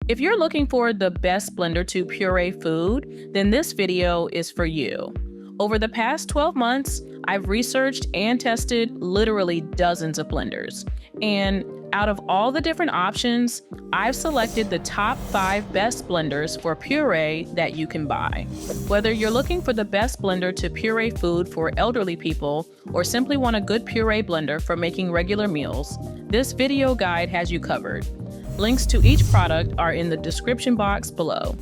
If you're looking for the best blender to puree food, then this video is for you. Over the past 12 months, I've researched and tested literally dozens of blenders. And out of all the different options, I've selected the top 5 best blenders for puree that you can buy. Whether you're looking for the best blender to puree food for elderly people or simply want a good puree blender for making regular meals, this video guide has you covered. Links to each product are in the description box below.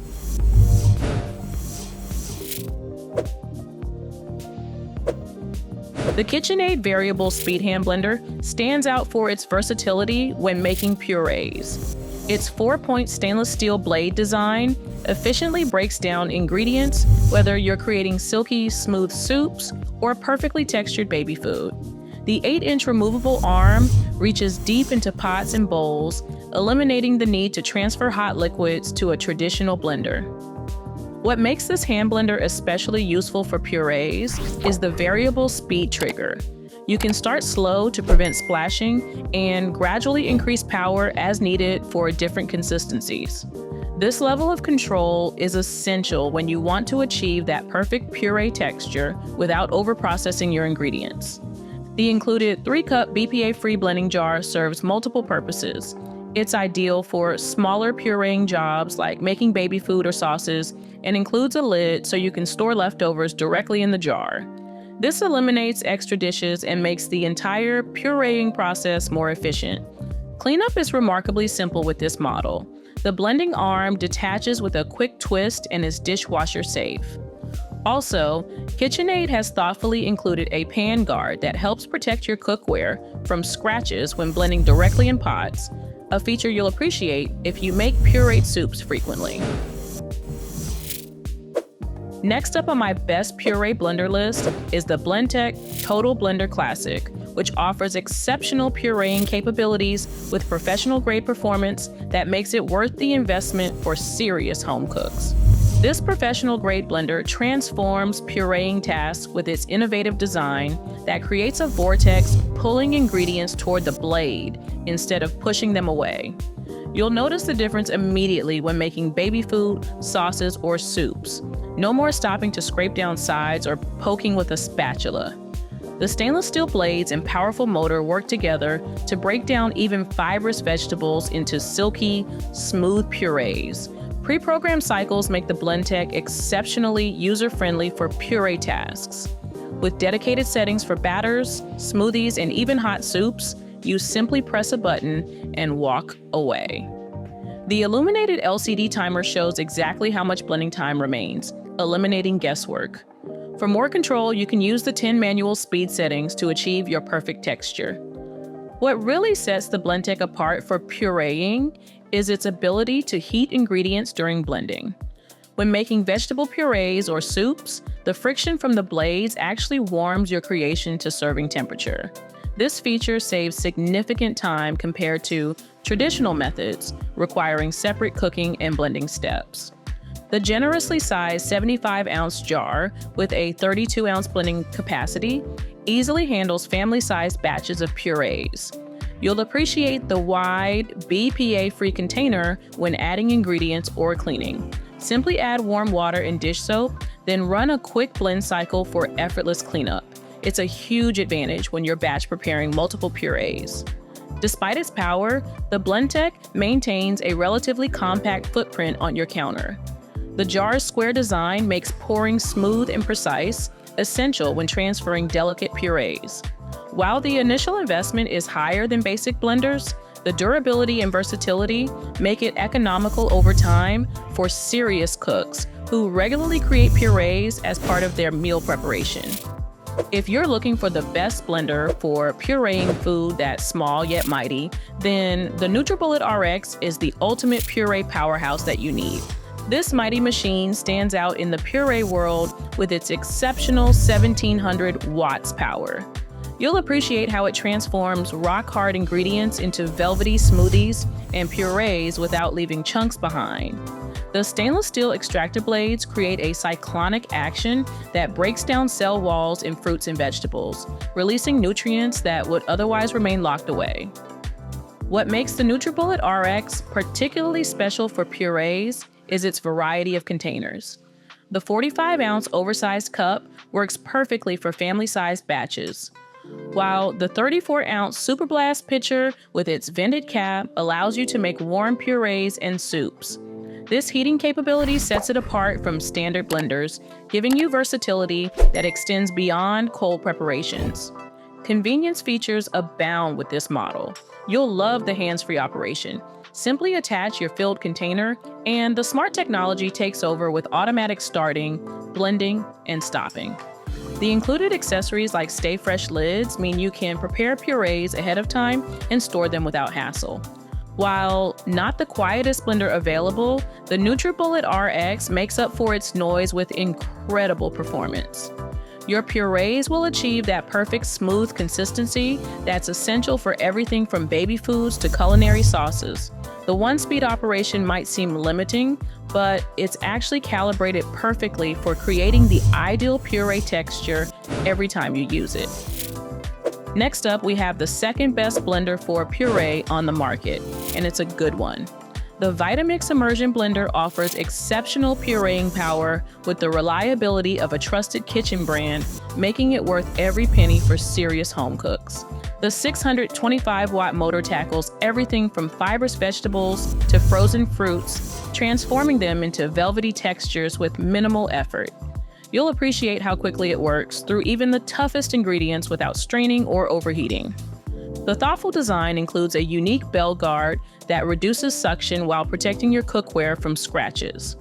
The KitchenAid Variable Speed Hand Blender stands out for its versatility when making purees. Its 4-point stainless steel blade design efficiently breaks down ingredients, whether you're creating silky, smooth soups or perfectly textured baby food. The 8-inch removable arm reaches deep into pots and bowls, eliminating the need to transfer hot liquids to a traditional blender. What makes this hand blender especially useful for purees is the variable speed trigger. You can start slow to prevent splashing and gradually increase power as needed for different consistencies. This level of control is essential when you want to achieve that perfect puree texture without overprocessing your ingredients. The included 3-cup BPA-free blending jar serves multiple purposes. It's ideal for smaller pureeing jobs like making baby food or sauces, and includes a lid so you can store leftovers directly in the jar. This eliminates extra dishes and makes the entire pureeing process more efficient. Cleanup is remarkably simple with this model. The blending arm detaches with a quick twist and is dishwasher safe. Also, KitchenAid has thoughtfully included a pan guard that helps protect your cookware from scratches when blending directly in pots, a feature you'll appreciate if you make pureed soups frequently. Next up on my best puree blender list is the Blendtec Total Blender Classic, which offers exceptional pureeing capabilities with professional-grade performance that makes it worth the investment for serious home cooks. This professional-grade blender transforms pureeing tasks with its innovative design that creates a vortex pulling ingredients toward the blade instead of pushing them away. You'll notice the difference immediately when making baby food, sauces, or soups. No more stopping to scrape down sides or poking with a spatula. The stainless steel blades and powerful motor work together to break down even fibrous vegetables into silky, smooth purees. Pre-programmed cycles make the Blendtec exceptionally user-friendly for puree tasks. With dedicated settings for batters, smoothies, and even hot soups, you simply press a button and walk away. The illuminated LCD timer shows exactly how much blending time remains, eliminating guesswork. For more control, you can use the 10 manual speed settings to achieve your perfect texture. What really sets the Blendtec apart for pureeing is its ability to heat ingredients during blending. When making vegetable purees or soups, the friction from the blades actually warms your creation to serving temperature. This feature saves significant time compared to traditional methods requiring separate cooking and blending steps. The generously sized 75-ounce jar with a 32-ounce blending capacity easily handles family-sized batches of purees. You'll appreciate the wide, BPA-free container when adding ingredients or cleaning. Simply add warm water and dish soap, then run a quick blend cycle for effortless cleanup. It's a huge advantage when you're batch preparing multiple purees. Despite its power, the Blendtec maintains a relatively compact footprint on your counter. The jar's square design makes pouring smooth and precise, essential when transferring delicate purees. While the initial investment is higher than basic blenders, the durability and versatility make it economical over time for serious cooks who regularly create purees as part of their meal preparation. If you're looking for the best blender for pureeing food that's small yet mighty, then the Nutribullet RX is the ultimate puree powerhouse that you need. This mighty machine stands out in the puree world with its exceptional 1700 watts power. You'll appreciate how it transforms rock-hard ingredients into velvety smoothies and purees without leaving chunks behind. The stainless steel extractor blades create a cyclonic action that breaks down cell walls in fruits and vegetables, releasing nutrients that would otherwise remain locked away. What makes the Nutribullet RX particularly special for purees is its variety of containers. The 45-ounce oversized cup works perfectly for family-sized batches, while the 34-ounce Super Blast pitcher with its vented cap allows you to make warm purees and soups. This heating capability sets it apart from standard blenders, giving you versatility that extends beyond cold preparations. Convenience features abound with this model. You'll love the hands-free operation. Simply attach your filled container, and the smart technology takes over with automatic starting, blending, and stopping. The included accessories like Stay Fresh lids mean you can prepare purees ahead of time and store them without hassle. While not the quietest blender available, the Nutribullet RX makes up for its noise with incredible performance. Your purees will achieve that perfect smooth consistency that's essential for everything from baby foods to culinary sauces. The one-speed operation might seem limiting, but it's actually calibrated perfectly for creating the ideal puree texture every time you use it. Next up, we have the second best blender for puree on the market, and it's a good one. The Vitamix Immersion blender offers exceptional pureeing power with the reliability of a trusted kitchen brand, making it worth every penny for serious home cooks. The 625-watt motor tackles everything from fibrous vegetables to frozen fruits, transforming them into velvety textures with minimal effort. You'll appreciate how quickly it works through even the toughest ingredients without straining or overheating. The thoughtful design includes a unique bell guard that reduces suction while protecting your cookware from scratches.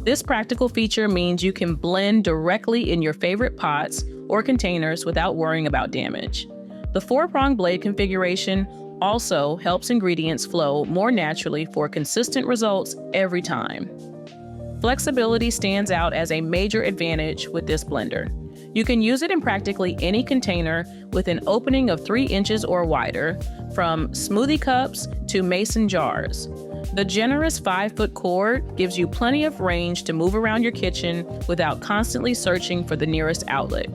This practical feature means you can blend directly in your favorite pots or containers without worrying about damage. The 4-prong blade configuration also helps ingredients flow more naturally for consistent results every time. Flexibility stands out as a major advantage with this blender. You can use it in practically any container with an opening of 3 inches or wider, from smoothie cups to mason jars. The generous 5-foot cord gives you plenty of range to move around your kitchen without constantly searching for the nearest outlet.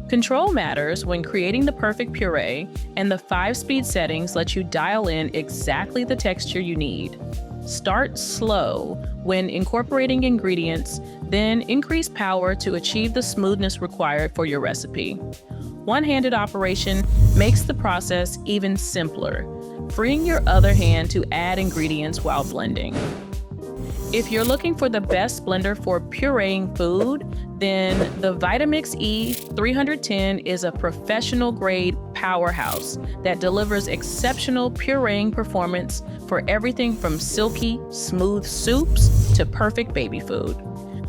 Control matters when creating the perfect puree, and the 5-speed settings let you dial in exactly the texture you need. Start slow when incorporating ingredients, then increase power to achieve the smoothness required for your recipe. One-handed operation makes the process even simpler, freeing your other hand to add ingredients while blending. If you're looking for the best blender for pureeing food, then the Vitamix E310 is a professional-grade powerhouse that delivers exceptional pureeing performance for everything from silky, smooth soups to perfect baby food.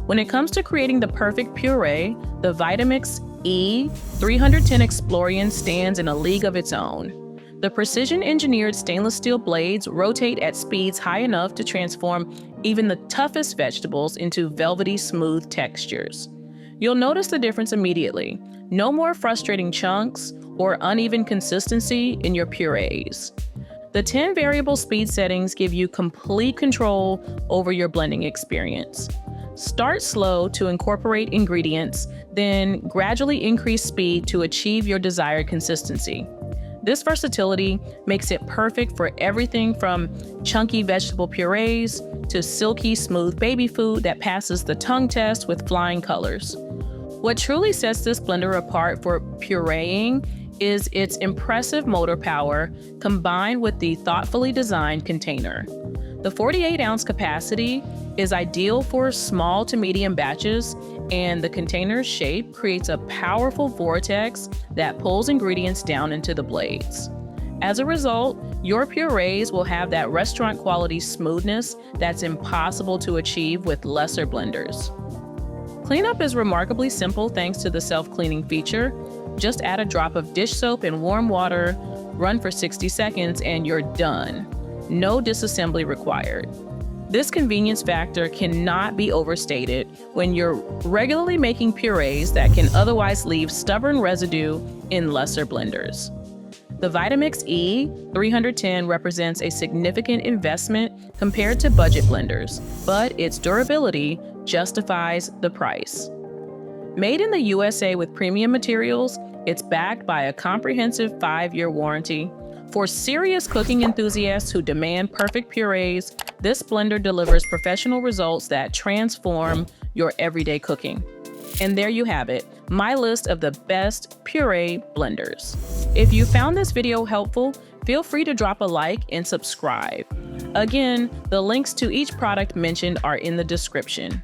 When it comes to creating the perfect puree, the Vitamix E310 Explorian stands in a league of its own. The precision-engineered stainless steel blades rotate at speeds high enough to transform even the toughest vegetables into velvety smooth textures. You'll notice the difference immediately. No more frustrating chunks or uneven consistency in your purees. The 10 variable speed settings give you complete control over your blending experience. Start slow to incorporate ingredients, then gradually increase speed to achieve your desired consistency. This versatility makes it perfect for everything from chunky vegetable purees to silky smooth baby food that passes the tongue test with flying colors. What truly sets this blender apart for pureeing is its impressive motor power combined with the thoughtfully designed container. The 48-ounce capacity is ideal for small to medium batches, and the container's shape creates a powerful vortex that pulls ingredients down into the blades. As a result, your purees will have that restaurant-quality smoothness that's impossible to achieve with lesser blenders. Cleanup is remarkably simple thanks to the self-cleaning feature. Just add a drop of dish soap in warm water, run for 60 seconds, and you're done. No disassembly required. This convenience factor cannot be overstated when you're regularly making purees that can otherwise leave stubborn residue in lesser blenders. The Vitamix E310 represents a significant investment compared to budget blenders, but its durability justifies the price. Made in the USA with premium materials, it's backed by a comprehensive 5-year warranty, For serious cooking enthusiasts who demand perfect purees, this blender delivers professional results that transform your everyday cooking. And there you have it, my list of the best puree blenders. If you found this video helpful, feel free to drop a like and subscribe. Again, the links to each product mentioned are in the description.